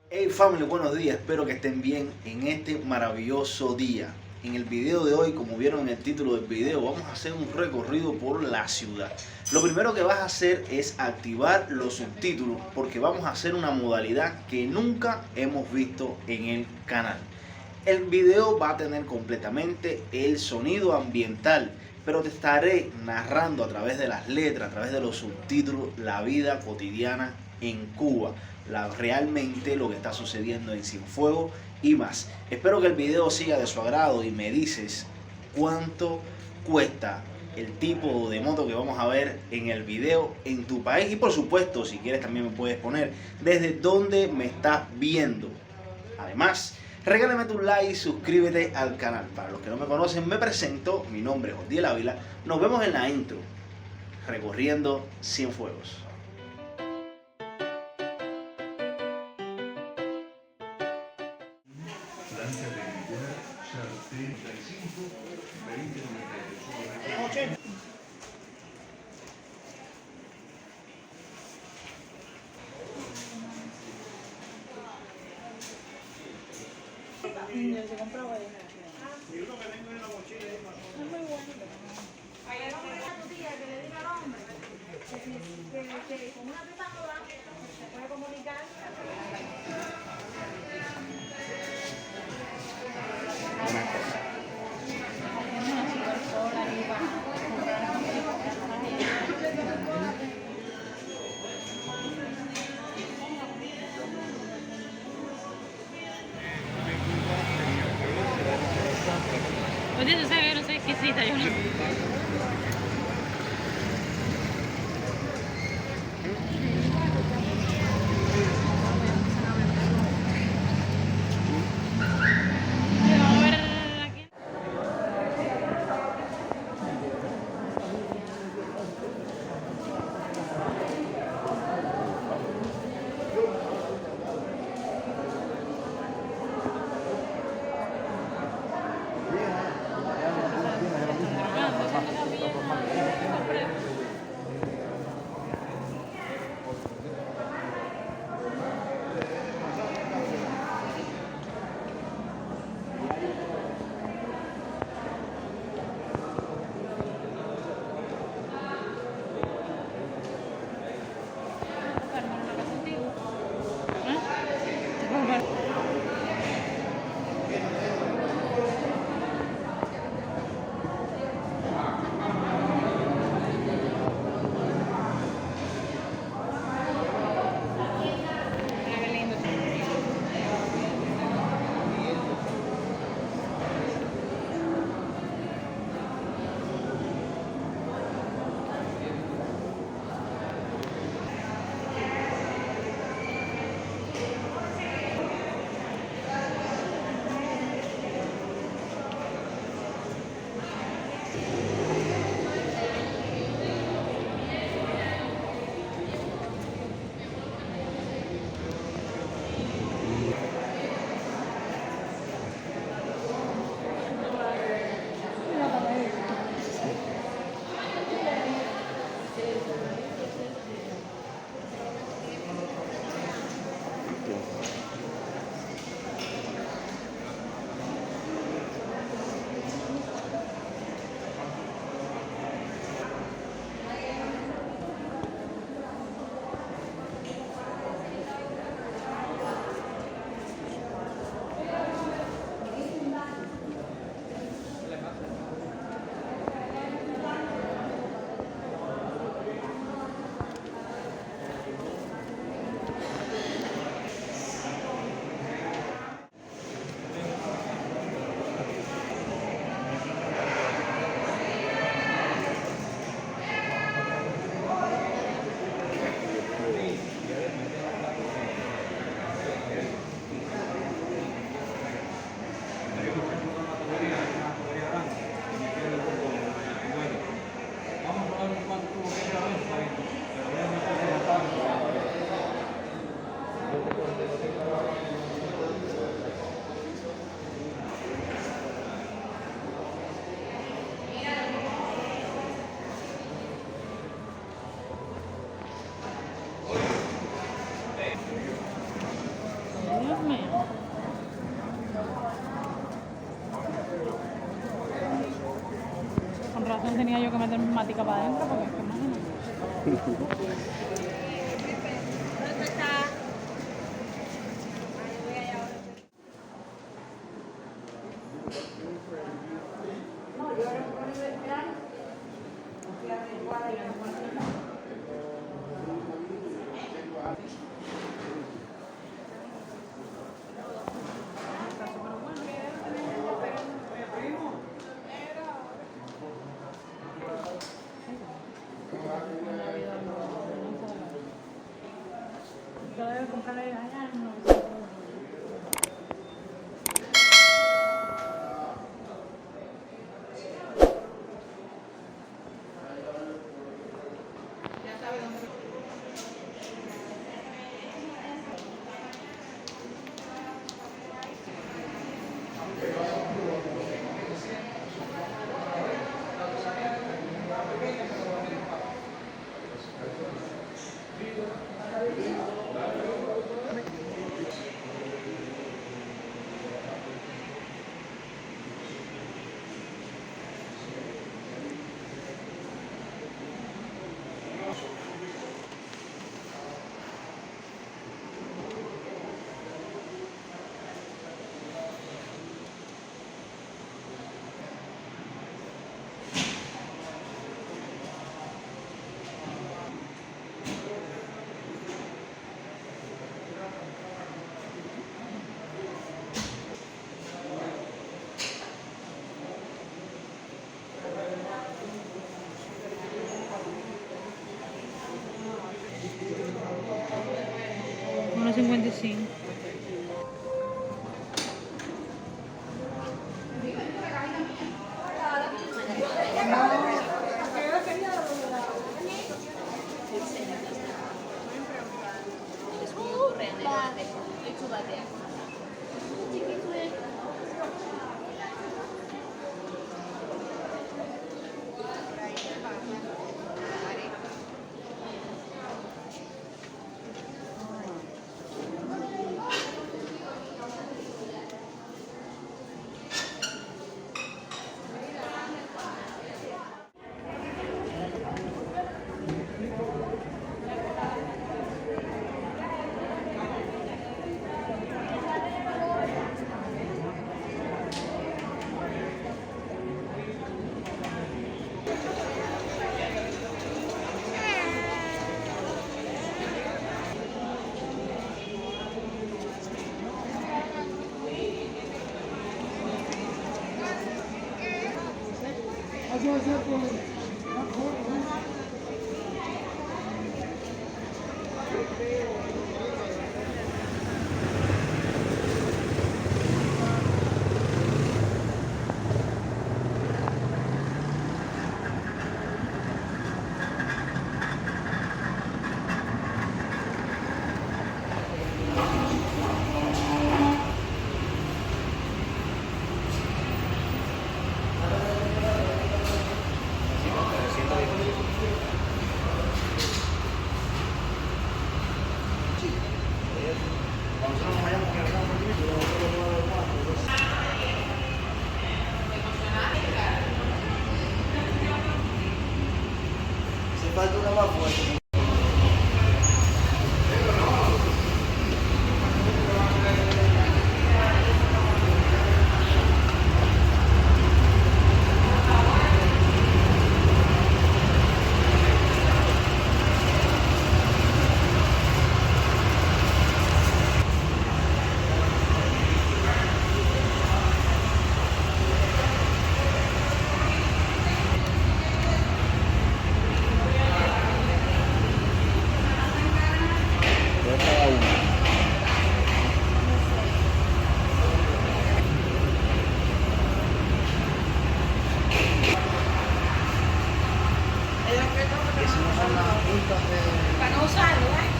Hey family, buenos días, espero que estén bien en este maravilloso día. En el video de hoy, como vieron en el título del video, vamos a hacer un recorrido por la ciudad. Lo primero que vas a hacer es activar los subtítulos porque vamos a hacer una modalidad que nunca hemos visto en el canal. El video va a tener completamente el sonido ambiental, pero te estaré narrando a través de las letras, a través de los subtítulos, la vida cotidiana en Cuba, realmente lo que está sucediendo en Cienfuegos y más. Espero que el video siga de su agrado y me dices cuánto cuesta el tipo de moto que vamos a ver en el video en tu país, y por supuesto, si quieres también me puedes poner desde dónde me estás viendo. Además, regálame tu like y suscríbete al canal. Para los que no me conocen, me presento, mi nombre es Jordiel Ávila. Nos vemos en la intro, recorriendo Cienfuegos. Se compraba ahí. Y uno que tengo en la mochila es muy bueno. Ahí era una tía que le diga al hombre que con una teta nueva se puede comunicar. Oye, tú sabes, yo no soy exquisita, yo no. tenía yo que meter mi matica para adentro porque es que imagínate. Yo debo comprarle allá, no. $1.55. Falta una más fuerte. Para no usarlo, ¿eh?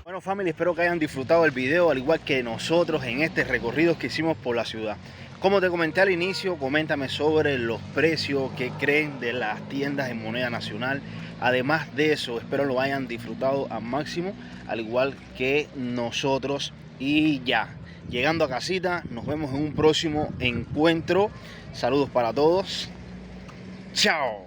Bueno, family, espero que hayan disfrutado el video al igual que nosotros en este recorrido que hicimos por la ciudad. Como te comenté al inicio, coméntame sobre los precios que creen de las tiendas en moneda nacional. Además de eso, espero lo hayan disfrutado al máximo, al igual que nosotros. Y ya, llegando a casita, nos vemos en un próximo encuentro. Saludos para todos. Chao.